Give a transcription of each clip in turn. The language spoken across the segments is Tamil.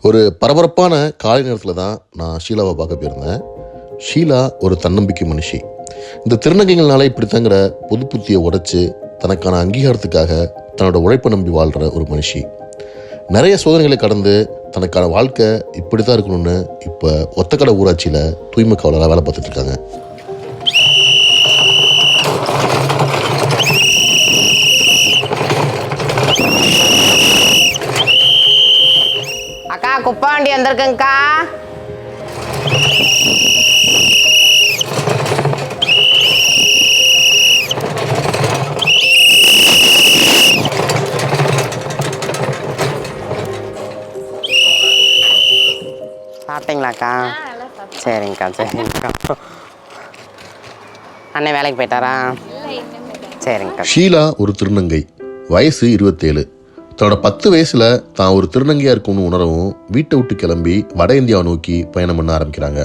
ஒரு பரபரப்பான காலை நேரத்தில் தான் நான் ஷீலாவை பார்க்க போயிருந்தேன். ஷீலா ஒரு தன்னம்பிக்கை மனுஷி. இந்த திருநங்கைகள்னால இப்படித்தாங்கிற பொது புத்தியை உடைச்சு தனக்கான அங்கீகாரத்துக்காக தன்னோட உழைப்பை நம்பி வாழ்கிற ஒரு மனுஷி. நிறைய சோதனைகளை கடந்து தனக்கான வாழ்க்கை இப்படி தான் இருக்கணும்னு இப்போ ஒத்தக்கடை ஊராட்சியில் தூய்மை காவலராக வேலை பார்த்துட்டு இருக்காங்க. அக்கா குப்பை வண்டி வந்திருக்குங்கக்கா. சாப்பிட்டீங்களாக்கா? சரிங்கக்கா சரிங்கக்கா. அண்ணன் வேலைக்கு போயிட்டாரா? சரிங்கக்கா. ஷீலா ஒரு திருநங்கை, வயசு 27. தன்னோட 10 வயசுல தான் ஒரு திருநங்கையா இருக்கும்னு உணரவும் வீட்டை விட்டு கிளம்பி வட இந்தியாவை நோக்கி பயணம் பண்ண ஆரம்பிக்கிறாங்க.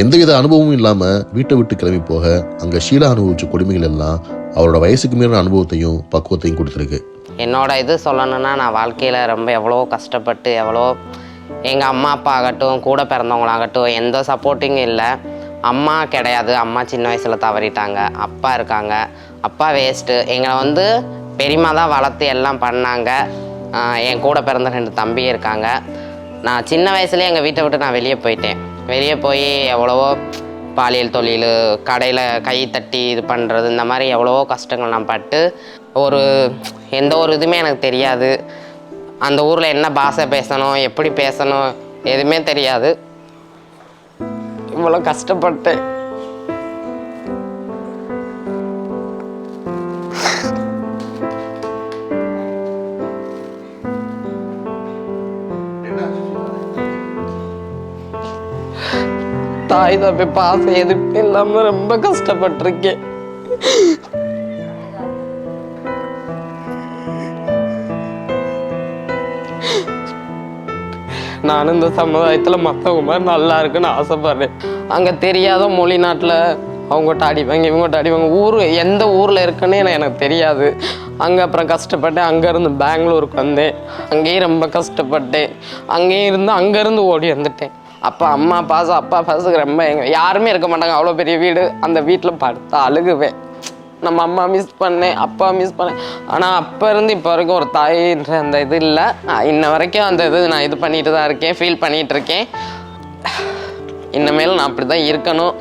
எந்தவித அனுபவமும் இல்லாம வீட்டை விட்டு கிளம்பி போக அங்க ஷீலா அனுபவிச்ச கொடுமைகள் எல்லாம் அவரோட வயசுக்கு மீறின அனுபவத்தையும் பக்குவத்தையும் கொடுத்துருக்கு. என்னோட இது சொல்லணும்னா, நான் வாழ்க்கையில் ரொம்ப எவ்வளோ கஷ்டப்பட்டு எங்கள் அம்மா அப்பா ஆகட்டும், கூட பிறந்தவங்களாகட்டும், எந்த சப்போர்ட்டிங்கும் இல்லை. அம்மா கிடையாது, அம்மா சின்ன வயசில் தவறிட்டாங்க. அப்பா இருக்காங்க, அப்பா வேஸ்ட்டு. எங்களை பெரியம்மா தான் வளர்த்து எல்லாம் பண்ணாங்க. என் கூட பிறந்த 2 தம்பி இருக்காங்க. நான் சின்ன வயசுலேயே எங்கள் வீட்டை விட்டு நான் வெளியே போயிட்டேன். வெளியே போய் எவ்வளவோ பாலியல் தொழில், கடையில் கை தட்டி இது பண்ணுறது, இந்த மாதிரி எவ்வளவோ கஷ்டங்கள் நான் பட்டு எந்த ஒரு இதுவுமே எனக்கு தெரியாது. அந்த ஊரில் என்ன பாஷை பேசணும், எப்படி பேசணும், எதுவுமே தெரியாது. இவ்வளோ கஷ்டப்பட்டேன். தாய் தப்பி பாசம் எதுவுமே இல்லாமல் ரொம்ப கஷ்டப்பட்டிருக்கேன். நானும் இந்த சமுதாயத்தில் மற்றவங்க மாதிரி நல்லா இருக்குன்னு ஆசைப்படுறேன். அங்கே தெரியாத மொழி நாட்டில் அவங்ககிட்ட அடிவாங்க, இவங்ககிட்ட அடிவாங்க. எந்த ஊரில் இருக்குன்னு எனக்கு தெரியாது. அங்கே அப்புறம் கஷ்டப்பட்டேன். அங்கேருந்து பெங்களூருக்கு வந்தேன். அங்கேயும் ரொம்ப கஷ்டப்பட்டேன். அங்கேருந்து ஓடி வந்துட்டேன். அப்போ அம்மா பாசம், அப்பா பாசம் ரொம்ப யாருமே இருக்க மாட்டாங்க. அவ்வளோ பெரிய வீடு. அந்த வீட்டில் படுத்து அழுகுவேன். நம்ம அம்மா மிஸ் பண்ணேன், அப்பா மிஸ் பண்ணேன். ஆனால் அப்போ இருந்து இப்போ வரைக்கும் ஒரு தாயின்ற அந்த இது இல்லை. இன்ன வரைக்கும் அந்த இது நான் இது பண்ணிட்டு தான் இருக்கேன், ஃபீல் பண்ணிகிட்டு இருக்கேன். இனிமேல் நான் அப்படி தான் இருக்கணும்.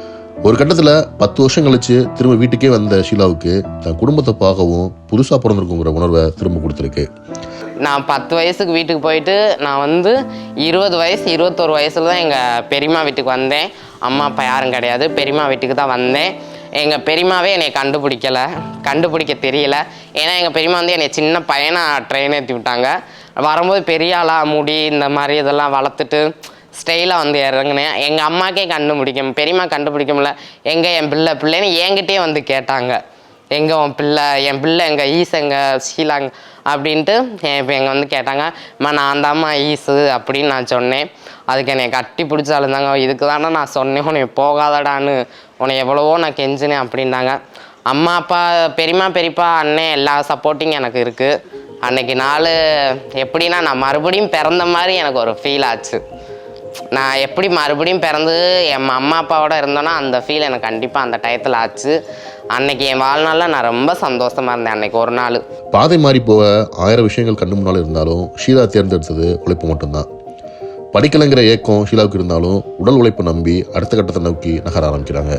ஒரு கட்டத்தில் 10 வருஷம் கழிச்சு திரும்ப வீட்டுக்கே வந்த ஷீலாவுக்கு தன் குடும்பத்தை பார்க்கவும் புதுசாக பிறந்திருக்குங்கிற உணர்வை திரும்ப கொடுத்துருக்கு. நான் 10 வயசுக்கு வீட்டுக்கு போயிட்டு நான் 20 வயசு 21 வயசில் தான் எங்கள் பெரியம்மா வீட்டுக்கு வந்தேன். அம்மா அப்பா யாரும் கிடையாது. பெரியம்மா வீட்டுக்கு தான் வந்தேன். எங்கள் பெரியம்மாவே என்னை கண்டுபிடிக்க தெரியல. ஏன்னா எங்கள் பெரியம்மா என்னை சின்ன பையனை ட்ரெயின் ஏற்றி விட்டாங்க. வரும்போது பெரிய ஆளாக முடி இந்த மாதிரி இதெல்லாம் வளர்த்துட்டு ஸ்டைலாக இறங்கினேன். எங்கள் அம்மாக்கே பெரியம்மா கண்டுபிடிக்க முடியல. எங்கே என் பிள்ளைன்னு என்கிட்டே கேட்டாங்க. எங்கே உன் பிள்ளை, என் பிள்ளை எங்கள் ஈஸ் எங்கே ஷீலாங்க அப்படின்ட்டு இப்போ எங்கள் கேட்டாங்க. அம்மா நான் தாம்மா ஈஸு அப்படின்னு நான் சொன்னேன். அதுக்கு என்னை கட்டி பிடிச்சாலுந்தாங்க. இதுக்கு தானே நான் சொன்னேன், உன்னை போகாதடான்னு, உன்னை எவ்வளவோ நான் கெஞ்சினேன் அப்படின்னாங்க. அம்மா அப்பா, பெரியம்மா பெரியப்பா அண்ணன் எல்லா சப்போர்ட்டிங் எனக்கு இருக்குது. அன்னைக்கு நாள் எப்படின்னா நான் மறுபடியும் பிறந்த மாதிரி எனக்கு ஒரு ஃபீல் ஆச்சு. நான் எப்படி மறுபடியும் பிறந்து என் அம்மா அப்பாவோட இருந்தோன்னா அந்த ஃபீல் எனக்கு கண்டிப்பாக அந்த டயத்தில் ஆச்சு. அன்னைக்கு என் வாழ்நாளில் நான் ரொம்ப சந்தோஷமாக இருந்தேன். அன்னைக்கு ஒரு நாள் பாதை மாறி போக 1000 விஷயங்கள் கண்ணு முன்னால் இருந்தாலும் ஷீலா தேர்ந்தெடுத்தது உழைப்பு மட்டும்தான். படிக்கலைங்கிற ஏக்கம் ஷீலாவுக்கு இருந்தாலும் உடல் உழைப்பை நம்பி அடுத்த கட்டத்தை நோக்கி நகர ஆரம்பிக்கிறாங்க.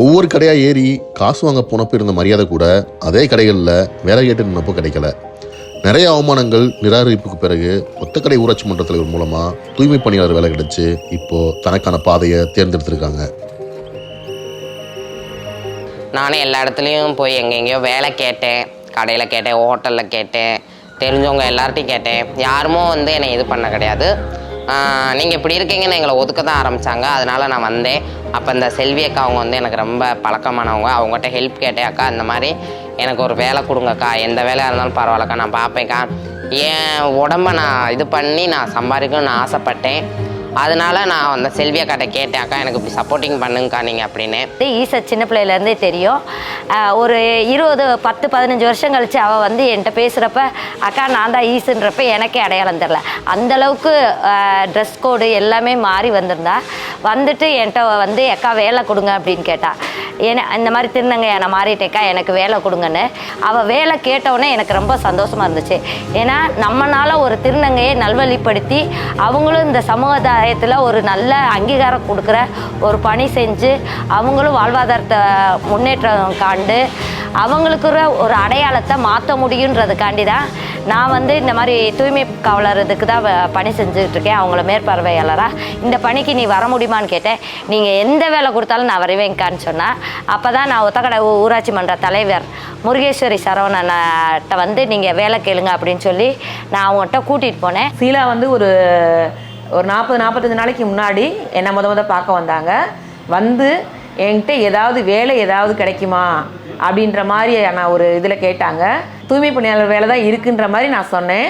ஒவ்வொரு கடையாக ஏறி காசு வாங்க போனப்போ இருந்த மரியாதை கூட அதே கடைகளில் வேலை கேட்டு நின்னப்போ கிடைக்கல. நிறைய அவமானங்கள், நிராகரிப்புக்கு பிறகு ஒத்தக்கடை ஊராட்சி மன்ற தலைவர் மூலமாக தூய்மை பணியாளர் வேலை கிடைச்சு இப்போ தனக்கான பாதையை தேர்ந்தெடுத்திருக்காங்க. நானே எல்லா இடத்துலையும் போய் எங்கெங்கேயோ வேலை கேட்டேன். கடையில் கேட்டேன், ஹோட்டலில் கேட்டேன், தெரிஞ்சவங்க எல்லார்ட்டையும் கேட்டேன். யாருமோ என்னை இது பண்ண கிடையாது. நீங்கள் இப்படி இருக்கீங்கன்னு எங்களை ஒதுக்க தான் ஆரம்பித்தாங்க. அதனால் நான் வந்தேன். அப்போ இந்த செல்வி அக்கா அவங்க எனக்கு ரொம்ப பழக்கமானவங்க. அவங்ககிட்ட ஹெல்ப் கேட்டேன். அக்கா இந்த மாதிரி எனக்கு ஒரு வேலை கொடுங்கக்கா, எந்த வேலையாக இருந்தாலும் பரவாயில்லக்கா, நான் பார்ப்பேன்க்கா. என் உடம்பை நான் இது பண்ணி நான் சம்பாதிக்கணும்னு ஆசைப்பட்டேன். அதனால நான் அந்த செல்வி அக்காட்ட கேட்டேன், அக்கா எனக்கு இப்படி சப்போர்ட்டிங் பண்ணுங்கக்கா நீங்கள் அப்படின்னு. ஈசா சின்ன பிள்ளையிலேருந்தே தெரியும். ஒரு 10-15 வருஷம் கழிச்சு அவள் வந்து என்கிட்ட பேசுகிறப்ப அக்கா நான் தான் ஈசுன்றப்ப எனக்கே அடையாளம் தெரில. அந்தளவுக்கு ட்ரெஸ் கோடு எல்லாமே மாறி வந்திருந்தா. வந்துட்டு என்கிட்ட வந்து அக்கா வேலை கொடுங்க அப்படின்னு கேட்டா. இந்த மாதிரி திருநங்கை நான் மாறிட்டேக்கா எனக்கு வேலை கொடுங்கன்னு. அவள் வேலை கேட்டவுடனே எனக்கு ரொம்ப சந்தோஷமாக இருந்துச்சு. ஏன்னா நம்மளால் ஒரு திருநங்கையை நல்வழிப்படுத்தி அவங்களும் இந்த சமுதாயத்தில் ஒரு நல்ல அங்கீகாரம் கொடுக்குற ஒரு பணி செஞ்சு அவங்களும் வாழ்வாதாரத்தை முன்னேற்றம் காண்டு அவங்களுக்கு ஒரு அடையாளத்தை மாற்ற முடியுன்றதுக்காண்டி தான் நான் வந்து இந்த மாதிரி தூய்மை காவலர் இதுக்கு தான் பணி செஞ்சுட்ருக்கேன். அவங்கள மேற்பார்வையாளராக இந்த பணிக்கு நீ வர முடியுமான்னு கேட்டேன். நீங்கள் எந்த வேலை கொடுத்தாலும் நான் வருவேங்க்கான்னு சொன்னேன். அப்போ தான் நான் ஒத்தக்கடை ஊராட்சி மன்ற தலைவர் முருகேஸ்வரி சரவணன்ட்ட வந்து நீங்கள் வேலை கேளுங்க அப்படின்னு சொல்லி நான் அவங்ககிட்ட கூட்டிகிட்டு போனேன். ஷீலா வந்து ஒரு 40-45 நாளைக்கு முன்னாடி என்னை முத பார்க்க வந்தாங்க. வந்து என்கிட்ட வேலை கிடைக்குமா அப்படின்ற மாதிரி நான் ஒரு இதில் கேட்டாங்க. தூய்மை பணியாளர் வேலை தான் இருக்குன்ற மாதிரி நான் சொன்னேன்.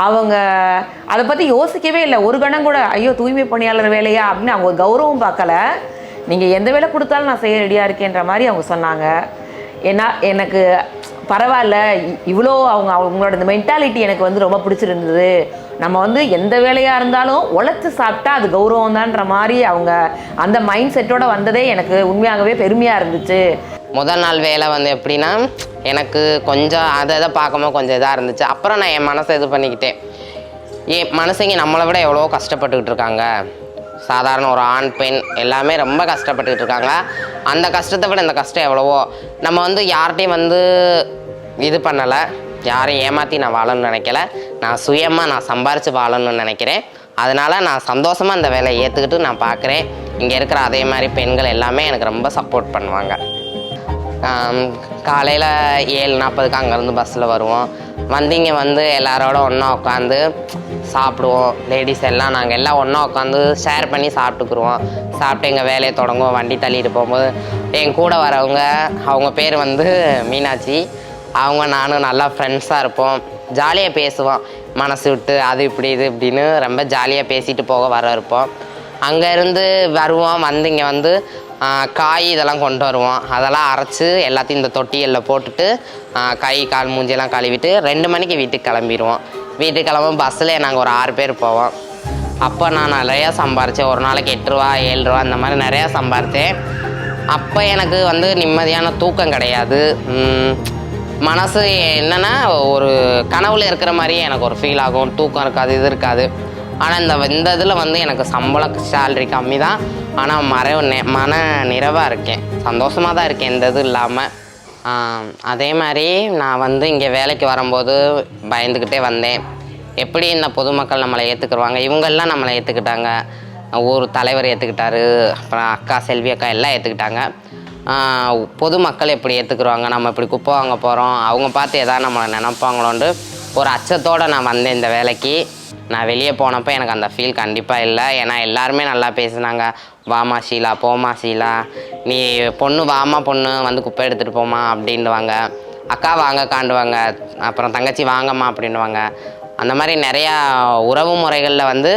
அவங்க அதை பற்றி யோசிக்கவே இல்லை ஒரு கணம் கூட. ஐயோ தூய்மை பணியாளர் வேலையா அப்படின்னு அவங்க கௌரவம் பார்க்கல. நீங்கள் எந்த வேலை கொடுத்தாலும் நான் செய்ய ரெடியாக இருக்கேன்ற மாதிரி அவங்க சொன்னாங்க. ஏன்னா எனக்கு பரவாயில்ல இவ்வளோ அவங்களோட இந்த மென்டாலிட்டி எனக்கு வந்து ரொம்ப பிடிச்சிருந்தது. நம்ம வந்து எந்த வேலையாக இருந்தாலும் உழைச்சி சாப்பிட்டா அது கௌரவம் தான்ற மாதிரி அவங்க அந்த மைண்ட் செட்டோட வந்ததே எனக்கு உண்மையாகவே பெருமையாக இருந்துச்சு. முதல் நாள் வேலை வந்து எப்படின்னா எனக்கு கொஞ்சம் அதை பார்க்கும்போது கொஞ்சம் இதாக இருந்துச்சு. அப்புறம் நான் என் மனசை இது பண்ணிக்கிட்டேன். என் மனசுங்க நம்மளை விட எவ்வளோ கஷ்டப்பட்டுக்கிட்டு இருக்காங்க. சாதாரண ஒரு ஆண் பெண் எல்லாமே ரொம்ப கஷ்டப்பட்டுக்கிட்டு இருக்காங்க. அந்த கஷ்டத்தை விட இந்த கஷ்டம் எவ்வளவோ. நம்ம வந்து யார்கிட்டையும் வந்து இது பண்ணலை, யாரையும் ஏமாற்றி நான் வாழணும்னு நினைக்கல. நான் சுயமாக நான் சம்பாரித்து வாழணும்னு நினைக்கிறேன். அதனால் நான் சந்தோஷமாக இந்த வேலையை ஏற்றுக்கிட்டு நான் பார்க்குறேன். இங்கே இருக்கிற அதே மாதிரி பெண்கள் எல்லாமே எனக்கு ரொம்ப சப்போர்ட் பண்ணுவாங்க. காலையில் 7:40க்கு அங்கேருந்து பஸ்ஸில் வருவோம். இங்கே வந்து எல்லாரோட ஒன்றா உட்காந்து சாப்பிடுவோம். லேடிஸ் எல்லாம் நாங்கள் எல்லாம் ஒன்றா உட்காந்து ஷேர் பண்ணி சாப்பிட்டுக்குருவோம். சாப்பிட்டு எங்கள் வேலையை தொடங்குவோம். வண்டி தள்ளிட்டு போகும்போது என் கூட வரவங்க அவங்க பேர் வந்து மீனாட்சி. அவங்க நானும் நல்லா ஃப்ரெண்ட்ஸாக இருப்போம். ஜாலியாக பேசுவோம். மனசு விட்டு அது இப்படி இது இப்படின்னு ரொம்ப ஜாலியாக பேசிட்டு போக வர இருப்போம். அங்கேருந்து வருவோம். இங்கே வந்து காய் இதெல்லாம் கொண்டு வருவோம். அதெல்லாம் அரைச்சி எல்லாத்தையும் இந்த தொட்டிகளில் போட்டுட்டு கை கால் மூஞ்சியெல்லாம் கழுவிட்டு 2 மணிக்கு வீட்டுக்கு கிளம்பிடுவோம். வீட்டுக்கு கிளம்பும் பஸ்ஸில் நாங்கள் ஒரு 6 பேர் போவோம். அப்போ நான் நிறையா சம்பாரித்தேன். ஒரு நாளைக்கு 8 ரூபா 7 ரூபா அந்த மாதிரி நிறையா சம்பாரித்தேன். அப்போ எனக்கு வந்து நிம்மதியான தூக்கம் கிடையாது. மனசு என்னென்னா ஒரு கனவுல இருக்கிற மாதிரியே எனக்கு ஒரு ஃபீல் ஆகும். தூக்கம் இருக்காது, இது இருக்காது. ஆனால் இந்த இதில் வந்து எனக்கு சம்பளம் சேலரி கம்மி தான். ஆனால் மன நிறைவாக இருக்கேன், சந்தோஷமாக தான் இருக்கேன் எந்த இது இல்லாமல். அதே மாதிரி நான் வந்து இங்கே வேலைக்கு வரும்போது பயந்துக்கிட்டே வந்தேன். எப்படி இந்த பொதுமக்கள் நம்மளை ஏற்றுக்குருவாங்க. இவங்கெல்லாம் நம்மளை ஏற்றுக்கிட்டாங்க. ஊர் தலைவர் ஏற்றுக்கிட்டாரு, அப்புறம் அக்கா செல்வி அக்கா எல்லாம் ஏற்றுக்கிட்டாங்க. பொதுமக்கள் எப்படி ஏற்றுக்குருவாங்க, நம்ம இப்படி குப்பை வாங்க போகிறோம், அவங்க பார்த்து எதாவது நம்மளை நினைப்பாங்களோன்ட்டு ஒரு அச்சத்தோடு நான் வந்தேன் இந்த வேலைக்கு. நான் வெளியே போனப்போ எனக்கு அந்த ஃபீல் கண்டிப்பாக இல்லை. ஏன்னா எல்லாருமே நல்லா பேசுனாங்க. வாமா ஷீலா, போமா ஷீலா, நீ பொண்ணு வாமா பொண்ணு வந்து குப்பை எடுத்துகிட்டு போமா அப்படின்டுவாங்க. அக்கா வாங்க காண்டுவாங்க, அப்புறம் தங்கச்சி வாங்கம்மா அப்படின்வாங்க. அந்த மாதிரி நிறையா உறவு முறைகளில் வந்து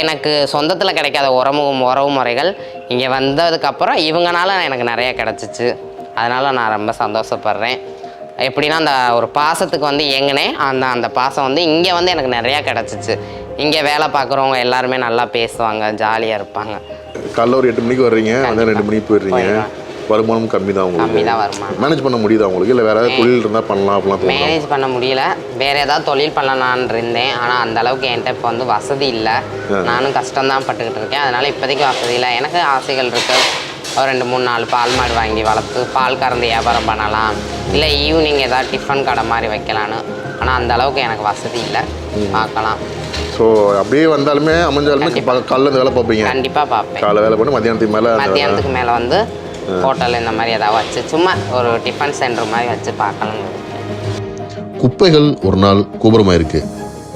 எனக்கு சொந்தத்தில் கிடைக்காத உறவு முறைகள் இங்கே வந்ததுக்கப்புறம் இவங்கனால எனக்கு நிறையா கிடச்சிச்சு. அதனால் நான் ரொம்ப சந்தோஷப்படுறேன். எப்படின்னா அந்த ஒரு பாசத்துக்கு வந்து ஏங்கினேன். அந்த பாசம் வந்து இங்கே வந்து எனக்கு நிறையா கிடச்சிச்சு. இங்கே வேலை பார்க்குறவங்க எல்லாருமே நல்லா பேசுவாங்க, ஜாலியாக இருப்பாங்க. காலைல ஒரு 8 மணிக்கு வர்றீங்க, அந்த 2 மணிக்கு போயிடுறீங்க. வருமானம் கம்மி தான் உங்களுக்கு. கம்மி தான் வருமானம். மேனேஜ் பண்ண முடியுதா உங்களுக்கு? இல்லை வேறு ஏதாவது தொழில் இருந்தால் பண்ணலாம் அப்படிலாம்? மேனேஜ் பண்ண முடியல. வேறு ஏதாவது தொழில் பண்ணலான்னு இருந்தேன். ஆனால் அந்த அளவுக்கு என்கிட்ட இப்போ வந்து வசதி இல்லை. நானும் கஷ்டம்தான் பட்டுக்கிட்டு இருக்கேன். அதனால் இப்போதைக்கு வசதி இல்லை. எனக்கு ஆசைகள் இருக்குது. ஒரு 2-3-4 பால் மாடு வாங்கி வளர்த்து பால் கறந்து வியாபாரம் பண்ணலாம். இல்லை ஈவினிங் ஏதாவது டிஃபன் கடை மாதிரி வைக்கலான்னு. ஆனால் அந்த அளவுக்கு எனக்கு வசதி இல்லை. பார்க்கலாம். ஸோ அப்படியே வந்தாலுமே அமைஞ்சாலுமே காலைல இந்த வேலை பார்ப்பீங்க? கண்டிப்பாக பார்ப்பேன். காலை வேலை பண்ணி மத்தியானத்துக்கு மேலே வந்து ஹோட்டல் இந்த மாதிரி ஏதாவது வச்சு சும்மா ஒரு டிஃபன் சென்டர் மாதிரி வச்சு பார்க்கலாம். குப்பைகள் ஒரு நாள் கோபுரமாக இருக்கு,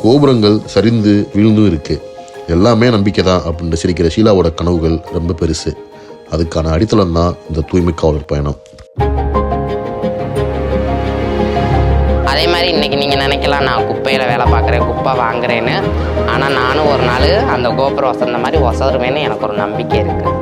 கோபுரங்கள் சரிந்து விழுந்தும் இருக்கு. எல்லாமே நம்பிக்கை தான் அப்படின்னு சிரிக்கிற ஷீலாவோட கனவுகள் ரொம்ப பெருசு. அதுக்கான அடித்தளம் தான் இந்த தூய்மை காவலர் பயணம். அதே மாதிரி இன்றைக்கி நீங்கள் நினைக்கலாம் நான் குப்பையில் வேலை பார்க்குறேன், குப்பை வாங்குறேன்னு. ஆனால் நானும் ஒரு நாள் அந்த கோபுரம் வசந்த மாதிரி ஒசருவேன்னு எனக்கு ஒரு நம்பிக்கை இருக்குது.